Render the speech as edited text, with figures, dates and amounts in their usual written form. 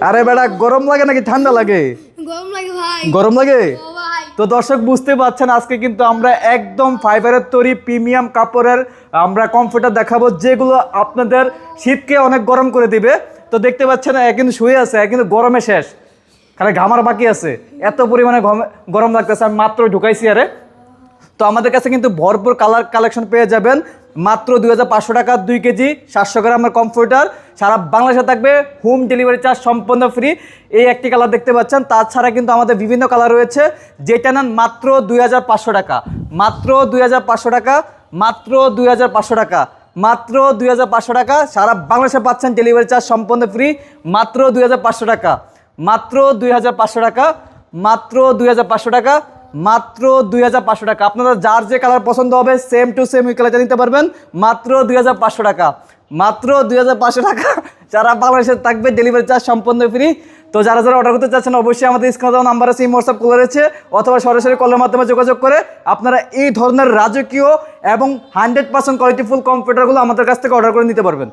আরে বেটা গরম লাগে নাকি ঠান্ডা লাগে? গরম লাগে ভাই। গরম লাগে? ও ভাই। তো দর্শক বুঝতে পারছেন আজকে কিন্তু আমরা একদম ফাইবারের তৈরি প্রিমিয়াম কাপড়ের আমরা কমফোর্টার দেখাবো, যেগুলো আপনাদের শীতকে অনেক গরম করে দিবে। তো দেখতে পাচ্ছেন কিন্তু শুয়ে আছে, কিন্তু গরমে শেষ, খালি ঘামার বাকি আছে, এত পরিমাণে গরম লাগতেছে। আমি মাত্র ঢুকাইছি আরে। তো আমাদের কাছে কিন্তু ভরপুর কালার কালেকশন পেয়ে যাবেন মাত্র 2500 টাকা 2 কেজি 700 গ্রামের কমফোর্টার। সারা বাংলাদেশে থাকবে হোম ডেলিভারি চার্জ সম্পূর্ণ ফ্রি। এই একটি কালার দেখতে পাচ্ছেন, তাছাড়া কিন্তু আমাদের বিভিন্ন কালার রয়েছে, যেটা নেন মাত্র 2500 টাকা, মাত্র 2500 টাকা, মাত্র 2500 টাকা, মাত্র 2500 টাকা। সারা বাংলাদেশে পাচ্ছেন ডেলিভারি চার্জ সম্পূর্ণ ফ্রি, মাত্র 2500 টাকা, মাত্র 2500 টাকা, মাত্র 2500 টাকা, মাত্র 2500 টাকা। আপনারা যার যে কালার পছন্দ হবে সেম টু সেম ওই কালারটা নিতে পারবেন মাত্র 2500 টাকা, মাত্র 2500 টাকা। যারা বাংলাদেশে থাকবে ডেলিভারি চার্জ সম্পূর্ণ ফ্রি। তো যারা যারা অর্ডার করতে চাচ্ছেন অবশ্যই আমাদের স্ক্রিনে দেওয়া নাম্বার আছে, হোয়াটসঅ্যাপ কল রয়েছে, অথবা সরাসরি কলের মাধ্যমে যোগাযোগ করে আপনারা এই ধরনের রাজকীয় এবং 100% কোয়ালিটিফুল কম্পিউটারগুলো আমাদের কাছ থেকে অর্ডার করে নিতে পারবেন।